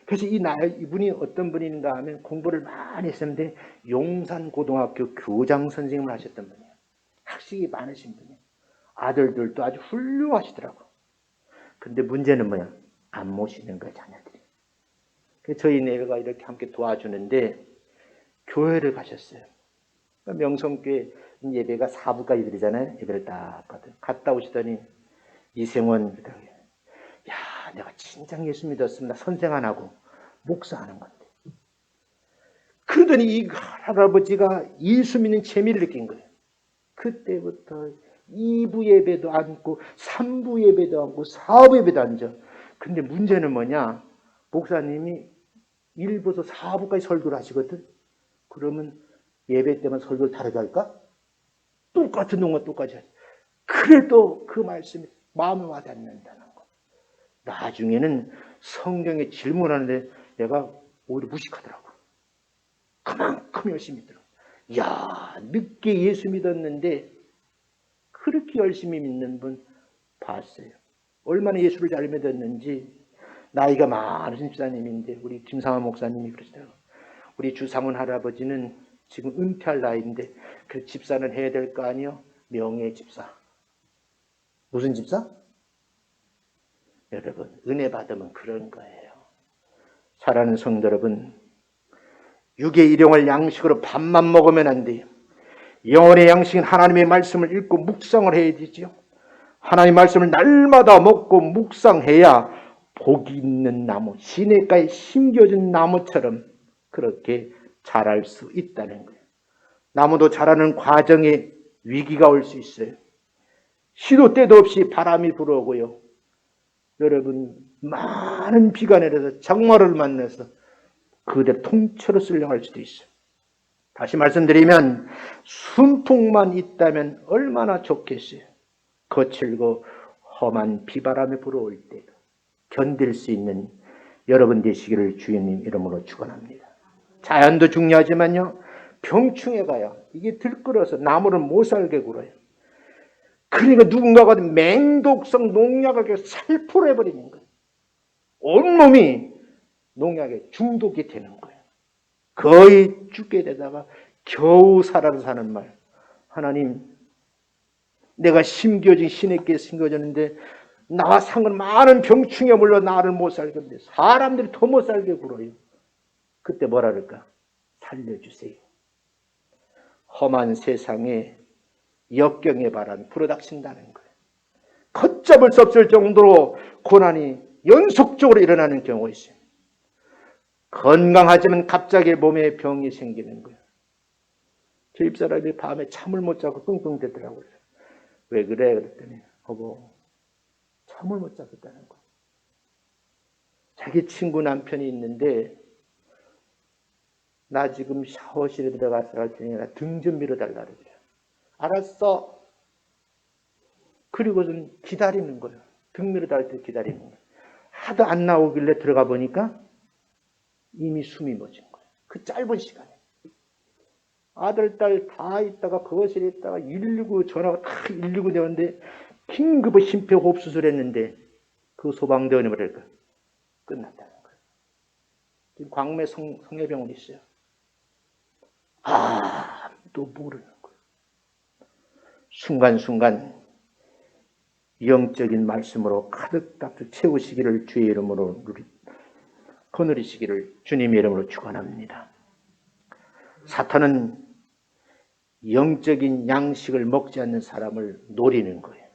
그래서 이분이 어떤 분인가 하면 공부를 많이 했었는데 용산고등학교 교장 선생님을 하셨던 분이에요. 학식이 많으신 분이에요. 아들들도 아주 훌륭하시더라고. 근데 문제는 뭐야? 안 모시는 거야, 자녀들이. 그래서 저희 내외가 이렇게 함께 도와주는데 교회를 가셨어요. 명성교회 예배가 4부까지 드리잖아요. 예배를 딱 갔다 오시더니 이생원, 야, 내가 진짜 예수 믿었으면 나 선생 안 하고 목사하는 건데. 그러더니 이 할아버지가 예수 믿는 재미를 느낀 거예요. 그때부터 2부 예배도 앉고 3부 예배도 앉고 4부 예배도 앉아. 근데 문제는 뭐냐? 목사님이 1부에서 4부까지 설교를 하시거든. 그러면 예배 때만 설교를 다르게 할까? 똑같은 동안 똑같이 하지. 그래도 그 말씀이 마음에 와닿는다는 거. 나중에는 성경에 질문하는데 내가 오히려 무식하더라고. 그만큼 열심히 믿더라고. 이야, 늦게 예수 믿었는데 그렇게 열심히 믿는 분 봤어요. 얼마나 예수를 잘 믿었는지. 나이가 많으신 집사님인데 우리 김상환 목사님이 그러시더라고요. 우리 주상훈 할아버지는 지금 은퇴할 나이인데 그 집사는 해야 될 거 아니요? 명예 집사. 무슨 집사? 여러분, 은혜 받으면 그런 거예요. 사랑하는 성도 여러분, 육의 일용할 양식으로 밥만 먹으면 안 돼요. 영혼의 양식은 하나님의 말씀을 읽고 묵상을 해야 되지요. 하나님의 말씀을 날마다 먹고 묵상해야 복이 있는 나무, 시냇가에 심겨진 나무처럼 그렇게 자랄 수 있다는 거예요. 나무도 자라는 과정에 위기가 올 수 있어요. 시도 때도 없이 바람이 불어오고요. 여러분, 많은 비가 내려서 장마를 만나서 그대로 통째로 쓸려갈 수도 있어요. 다시 말씀드리면 순풍만 있다면 얼마나 좋겠어요. 거칠고 험한 비바람이 불어올 때 견딜 수 있는 여러분 되시기를 주님 이름으로 축원합니다. 자연도 중요하지만요, 병충해 가요. 이게 들끓어서 나무를 못 살게 굴어요. 그러니까 누군가가 맹독성 농약을 살포해버리는 거예요. 온몸이 농약에 중독이 되는 거예요. 거의 죽게 되다가 겨우 살아서 사는 말. 하나님, 내가 심겨진 신에게 심겨졌는데 나와 상관 많은 병충해 물려 나를 못 살게 하는데 사람들이 더 못 살게 굴어요. 그때 뭐라 그럴까? 살려주세요. 험한 세상에 역경의 바람 불어닥친다는 거예요. 걷잡을 수 없을 정도로 고난이 연속적으로 일어나는 경우가 있어요. 건강하지만 갑자기 몸에 병이 생기는 거예요. 저 집사람이 밤에 잠을 못 자고 끙끙대더라고요. 왜 그래? 그랬더니 여보, 잠을 못 자겠다는 거예요. 자기 친구 남편이 있는데 나 지금 샤워실에 들어가서 할 테니까 등 좀 밀어달라 그래요. 알았어. 그리고는 기다리는 거예요. 등 밀어달랄 때 기다리는 거예요. 하도 안 나오길래 들어가 보니까 이미 숨이 멎은 거예요. 그 짧은 시간에. 아들, 딸 다 있다가 거실에 있다가 119 전화가 딱 119 되었는데 긴급히 심폐호흡수술 했는데 그 소방대원이 뭐랄까? 끝났다는 거예요. 지금 광매 성례병원에 있어요. 또 모르는 거예요. 순간순간 영적인 말씀으로 가득 채우시기를 주의 이름으로 거느리시기를 주님의 이름으로 축원합니다. 사탄은 영적인 양식을 먹지 않는 사람을 노리는 거예요.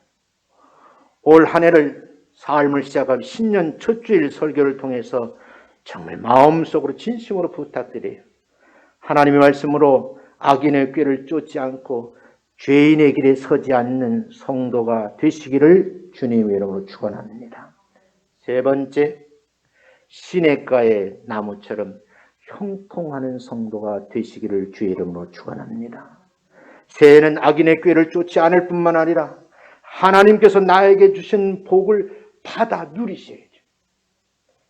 올 한 해를 삶을 시작한 신년 첫 주일 설교를 통해서 정말 마음속으로 진심으로 부탁드려요. 하나님의 말씀으로 악인의 꾀를 쫓지 않고 죄인의 길에 서지 않는 성도가 되시기를 주님의 이름으로 축원합니다. 세 번째, 시냇가의 나무처럼 형통하는 성도가 되시기를 주의 이름으로 축원합니다. 새해는 악인의 꾀를 쫓지 않을 뿐만 아니라 하나님께서 나에게 주신 복을 받아 누리셔야죠.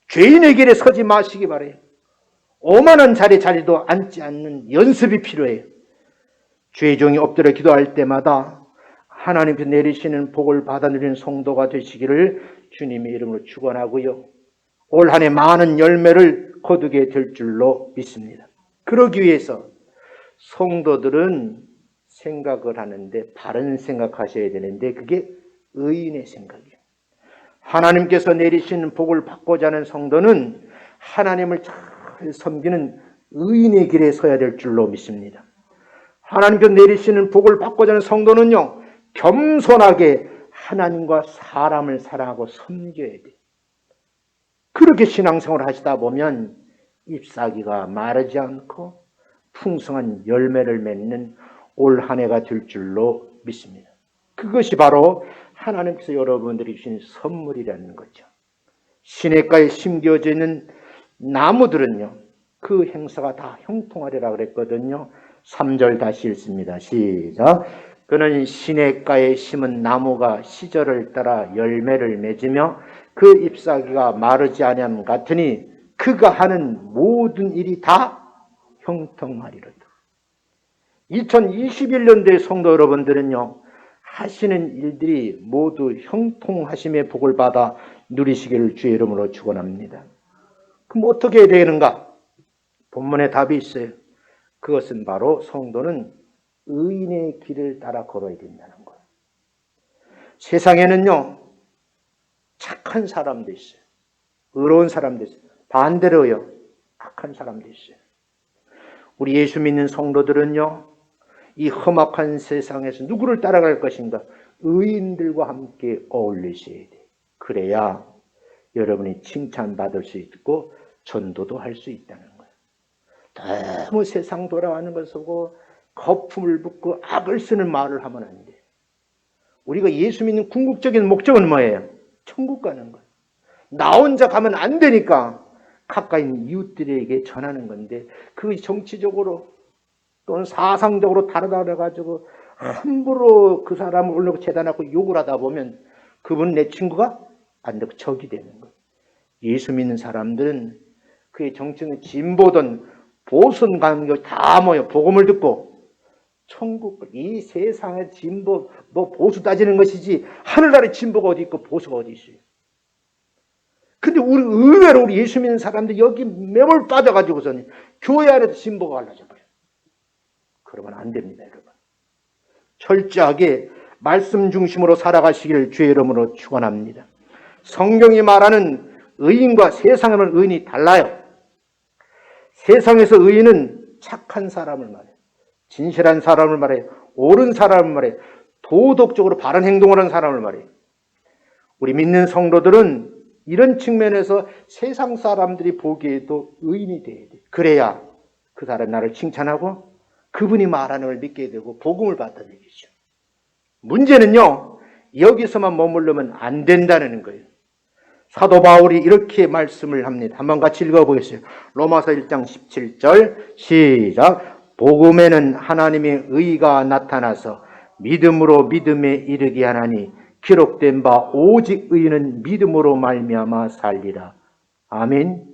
죄인의 길에 서지 마시기 바라요. 오만한 자리도 앉지 않는 연습이 필요해요. 주의 종이 엎드려 기도할 때마다 하나님께서 내리시는 복을 받아 누리는 성도가 되시기를 주님의 이름으로 축원하고요. 올 한 해 많은 열매를 거두게 될 줄로 믿습니다. 그러기 위해서 성도들은 생각을 하는데 바른 생각하셔야 되는데 그게 의인의 생각이에요. 하나님께서 내리시는 복을 받고자 하는 성도는 하나님을 잘 섬기는 의인의 길에 서야 될 줄로 믿습니다. 하나님께서 내리시는 복을 받고자 하는 성도는요, 겸손하게 하나님과 사람을 사랑하고 섬겨야 돼요. 그렇게 신앙생활을 하시다 보면 잎사귀가 마르지 않고 풍성한 열매를 맺는 올 한 해가 될 줄로 믿습니다. 그것이 바로 하나님께서 여러분들이 주신 선물이라는 거죠. 시냇가에 심겨져 있는 나무들은요, 그 행사가 다 형통하리라 그랬거든요. 3절 다시 읽습니다. 시작. 그는 시냇가에 심은 나무가 시절을 따라 열매를 맺으며 그 잎사귀가 마르지 아니함 같으니 그가 하는 모든 일이 다 형통하리로다. 2021년도의 성도 여러분들은요, 하시는 일들이 모두 형통하심의 복을 받아 누리시기를 주의 이름으로 축원합니다. 그럼 어떻게 해야 되는가? 본문에 답이 있어요. 그것은 바로 성도는 의인의 길을 따라 걸어야 된다는 거예요. 세상에는요, 착한 사람도 있어요. 의로운 사람도 있어요. 반대로요, 악한 사람도 있어요. 우리 예수 믿는 성도들은요, 이 험악한 세상에서 누구를 따라갈 것인가? 의인들과 함께 어울리셔야 돼요. 그래야 여러분이 칭찬받을 수 있고 전도도 할 수 있다는 거예요. 너무 세상 돌아가는 것을 보고 거품을 붓고 악을 쓰는 말을 하면 안 돼요. 우리가 예수 믿는 궁극적인 목적은 뭐예요? 천국 가는 거예요. 나 혼자 가면 안 되니까 가까이 있는 이웃들에게 전하는 건데 그것이 정치적으로 또는 사상적으로 다르다 그래가지고 함부로 그 사람을 올려고 재단하고 욕을 하다 보면 그분은 내 친구가 안 되고 적이 되는 거예요. 예수 믿는 사람들은 그의 정치는 진보든 보수든 관계 다 모여 복음을 듣고 천국, 이 세상의 진보, 뭐 보수 따지는 것이지 하늘나라의 진보가 어디 있고 보수가 어디 있어요. 근데 우리 의외로 우리 예수 믿는 사람들 여기 매몰 빠져가지고서는 교회 안에도 진보가 갈라져 버려요. 그러면 안 됩니다, 여러분. 철저하게 말씀 중심으로 살아가시기를 주의 이름으로 축원합니다. 성경이 말하는 의인과 세상에 말하는 의인이 달라요. 세상에서 의인은 착한 사람을 말해요. 진실한 사람을 말해요. 옳은 사람을 말해요. 도덕적으로 바른 행동을 하는 사람을 말해요. 우리 믿는 성도들은 이런 측면에서 세상 사람들이 보기에도 의인이 돼야 돼. 그래야 그 사람 나를 칭찬하고 그분이 말하는 걸 믿게 되고 복음을 받아들이죠. 문제는요, 여기서만 머무르면 안 된다는 거예요. 사도 바울이 이렇게 말씀을 합니다. 한번 같이 읽어보겠어요. 로마서 1장 17절 시작. 복음에는 하나님의 의가 나타나서 믿음으로 믿음에 이르게 하나니 기록된 바 오직 의인은 믿음으로 말미암아 살리라. 아멘.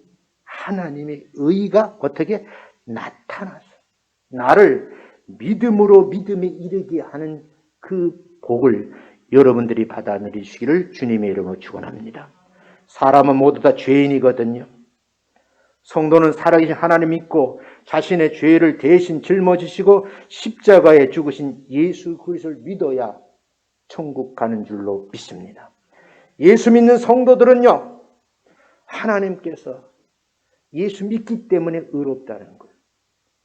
하나님의 의가 어떻게 나타나서 나를 믿음으로 믿음에 이르게 하는 그 복을 여러분들이 받아들이시기를 주님의 이름으로 축원합니다. 사람은 모두 다 죄인이거든요. 성도는 살아계신 하나님 믿고 자신의 죄를 대신 짊어지시고 십자가에 죽으신 예수 그리스도를 믿어야 천국 가는 줄로 믿습니다. 예수 믿는 성도들은요, 하나님께서 예수 믿기 때문에 의롭다는 거예요.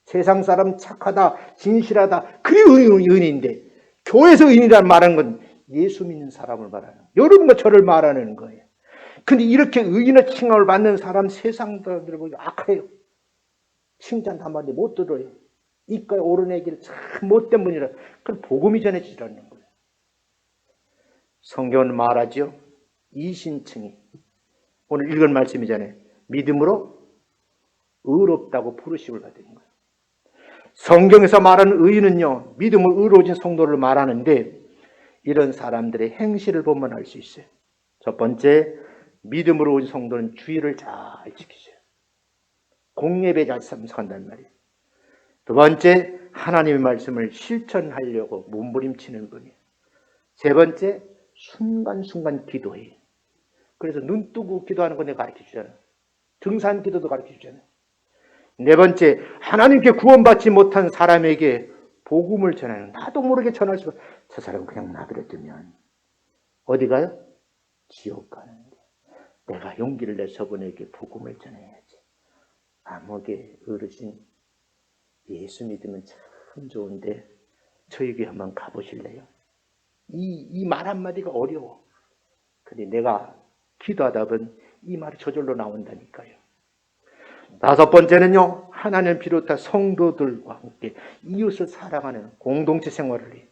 세상 사람 착하다, 진실하다, 그게 의인인데 교회에서 의인이라는 말하는 건 예수 믿는 사람을 말하는 거예요. 여러분과 저를 말하는 거예요. 근데 이렇게 의인의 칭함을 받는 사람 세상 사람들을 보기 악해요. 칭찬 한마디 못 들어요. 이까에 오르내기를 참 못된 분이라. 그건 복음이 전해지라는 거예요. 성경은 말하죠. 이신칭이 오늘 읽은 말씀이잖아요. 믿음으로 의롭다고 부르심을 받은 거예요. 성경에서 말하는 의인은요, 믿음으로 의로워진 성도를 말하는데 이런 사람들의 행실을 보면 알 수 있어요. 첫 번째, 믿음으로 온 성도는 주의를 잘 지키세요. 공예배 잘 참석한단 말이에요. 두 번째, 하나님의 말씀을 실천하려고 몸부림치는 분이에요. 세 번째, 순간순간 기도해요. 그래서 눈 뜨고 기도하는 거 내가 가르쳐주잖아요. 등산 기도도 가르쳐주잖아요. 네 번째, 하나님께 구원받지 못한 사람에게 복음을 전하는, 나도 모르게 전할 수가, 저 사람은 그냥 놔두면 어디 가요? 지옥 가는데 내가 용기를 내서 그에게 복음을 전해야지. 암흑의 어르신, 예수 믿으면 참 좋은데 저에게 한번 가보실래요? 이 말 한마디가 어려워. 근데 내가 기도하다 보면 이 말이 저절로 나온다니까요. 다섯 번째는요, 하나님 비롯한 성도들과 함께 이웃을 사랑하는 공동체 생활을 해요.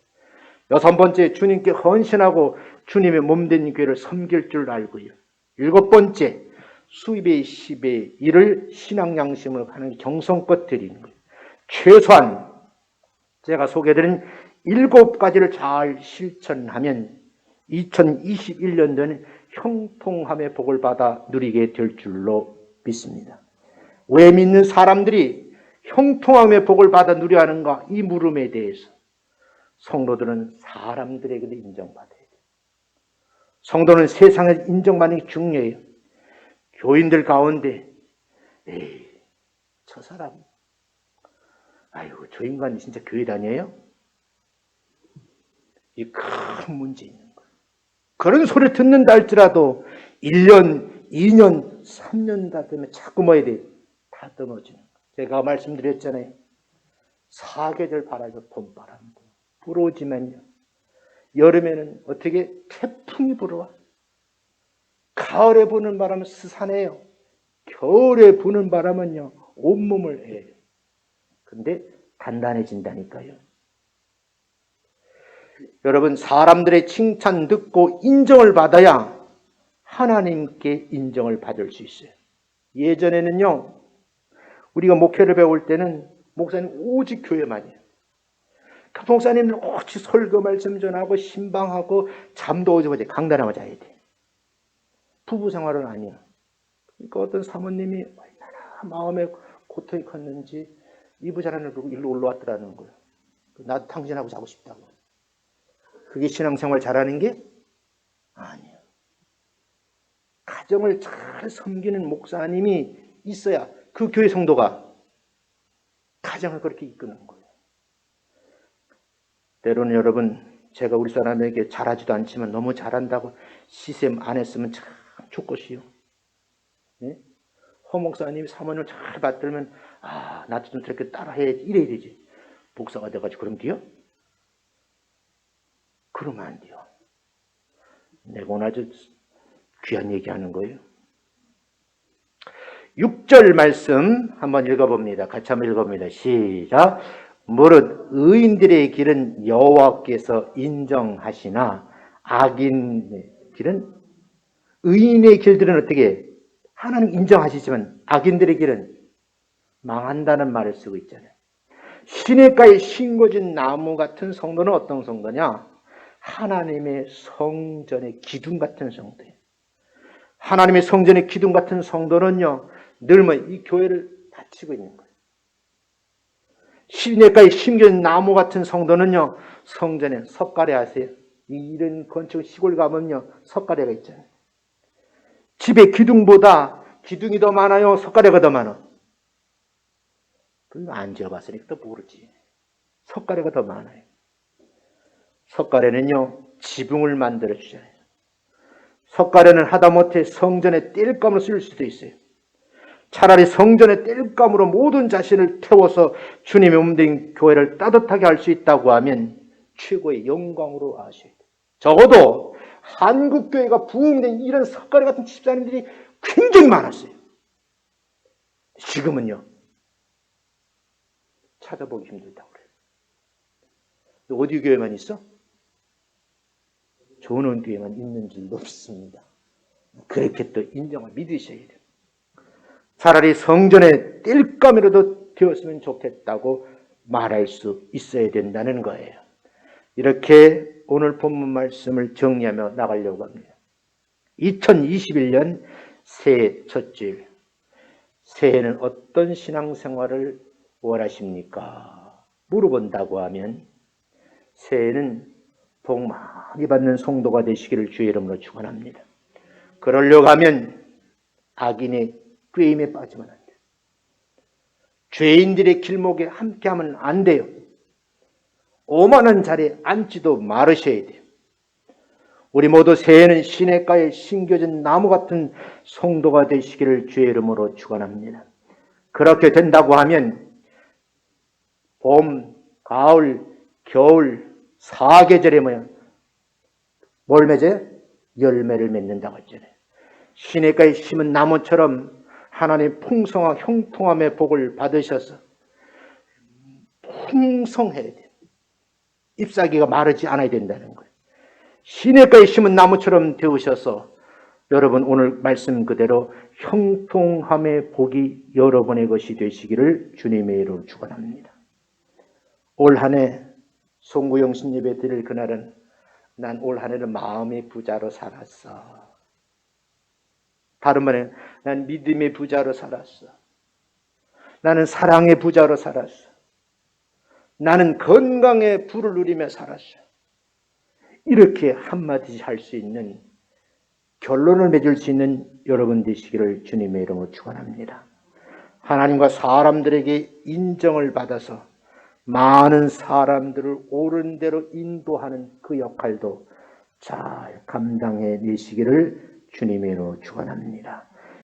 여섯 번째, 주님께 헌신하고 주님의 몸된 교회를 섬길 줄 알고요. 일곱 번째, 수입의 10의 1을 신앙 양심으로 하는 정성껏 드리는 거예요. 최소한 제가 소개해드린 7가지를 잘 실천하면 2021년도에는 형통함의 복을 받아 누리게 될 줄로 믿습니다. 왜 믿는 사람들이 형통함의 복을 받아 누려야 하는가? 이 물음에 대해서 성도들은 사람들에게도 인정받아야 돼요. 성도는 세상에 인정받는 게 중요해요. 교인들 가운데 에이, 저 사람, 아이고 저 인간이 진짜 교회 다녀요? 이 큰 문제 있는 거예요. 그런 소리 듣는다 할지라도 1년, 2년, 3년 다 되면 자꾸 뭐 해야 돼요? 다 떨어지는 거예요. 제가 말씀드렸잖아요. 사계절 바라죠. 봄바람도 불어오지만요, 여름에는 어떻게 태풍이 불어와. 가을에 부는 바람은 스산해요. 겨울에 부는 바람은요 온몸을 해요. 근데 단단해진다니까요. 여러분, 사람들의 칭찬 듣고 인정을 받아야 하나님께 인정을 받을 수 있어요. 예전에는요, 우리가 목회를 배울 때는 목사님 오직 교회만이에요. 그 목사님은 오직 설교 말씀 전하고 신방하고 잠도 오지 못해 강단하고 자야 돼. 부부 생활은 아니야. 그러니까 어떤 사모님이 얼마나 마음에 고통이 컸는지 이부자란을 부르고 일로 올라왔더라는 거예요. 나도 당신하고 자고 싶다고. 그게 신앙생활 잘하는 게 아니에요. 가정을 잘 섬기는 목사님이 있어야 그 교회 성도가 가정을 그렇게 이끄는 거예요. 때로는 여러분, 제가 우리 사람에게 잘하지도 않지만 너무 잘한다고 시샘 안 했으면 참 좋겠어요. 네? 허 목사님이 사모님을 잘 받들면 나도 좀 저렇게 따라해야지 이래야 되지. 목사가 돼가지고 그럼 돼요? 그러면 안 돼요. 내가 오늘 아주 귀한 얘기하는 거예요. 6절 말씀 한번 읽어봅니다. 같이 한번 읽어봅니다. 시작. 무릇 의인들의 길은 여호와께서 인정하시나 악인의 길은, 의인의 길들은 어떻게 하나님 인정하시지만 악인들의 길은 망한다는 말을 쓰고 있잖아요. 시냇가에 심겨진 나무 같은 성도는 어떤 성도냐? 하나님의 성전의 기둥 같은 성도예요. 하나님의 성전의 기둥 같은 성도는요, 늘 이 교회를 다치고 있는 거예요. 시냇가에 심겨진 나무 같은 성도는요, 성전에 석가래 아세요? 이런 건축 시골 가면요, 석가래가 있잖아요. 집의 기둥보다 기둥이 더 많아요? 석가래가 더 많아? 그거 안 지어봤으니까 또 모르지. 석가래가 더 많아요. 석가래는요, 지붕을 만들어주잖아요. 석가래는 하다못해 성전에 땔감으로 쓸 수도 있어요. 차라리 성전의 땔감으로 모든 자신을 태워서 주님의 몸된 교회를 따뜻하게 할 수 있다고 하면 최고의 영광으로 아셔야 돼요. 적어도 한국교회가 부흥된 이런 석가래 같은 집사님들이 굉장히 많았어요. 지금은요, 찾아보기 힘들다고 그래요. 어디 교회만 있어? 좋은 교회만 있는 줄도 없습니다. 그렇게 또 인정을 믿으셔야 돼요. 차라리 성전의 땔감이라도 되었으면 좋겠다고 말할 수 있어야 된다는 거예요. 이렇게 오늘 본문 말씀을 정리하며 나가려고 합니다. 2021년 새해 첫 주일, 새해는 어떤 신앙생활을 원하십니까? 물어본다고 하면 새해는 복 많이 받는 성도가 되시기를 주의 이름으로 축원합니다. 그러려고 하면 악인의 꾀임에 빠지면 안 돼요. 죄인들의 길목에 함께하면 안 돼요. 오만한 자리에 앉지도 말으셔야 돼요. 우리 모두 새해는 시냇가에 심겨진 나무 같은 성도가 되시기를 주의 이름으로 축원합니다. 그렇게 된다고 하면 봄, 가을, 겨울, 사계절에 뭘 맺어요? 열매를 맺는다고 했잖아요. 시냇가에 심은 나무처럼 하나님 풍성한 형통함의 복을 받으셔서 풍성해야 돼요. 잎사귀가 마르지 않아야 된다는 거예요. 시냇가에 심은 나무처럼 되으셔서 여러분 오늘 말씀 그대로 형통함의 복이 여러분의 것이 되시기를 주님의 이름으로 축원합니다. 올 한 해 송구영신 예배 드릴 그날은 난 올 한 해는 마음의 부자로 살았어. 다른 말에 난 믿음의 부자로 살았어. 나는 사랑의 부자로 살았어. 나는 건강의 부를 누리며 살았어. 이렇게 한마디씩 할 수 있는, 결론을 맺을 수 있는 여러분 되시기를 주님의 이름으로 축원합니다. 하나님과 사람들에게 인정을 받아서 많은 사람들을 옳은 대로 인도하는 그 역할도 잘 감당해 내시기를 주님의 이름으로 축원합니다.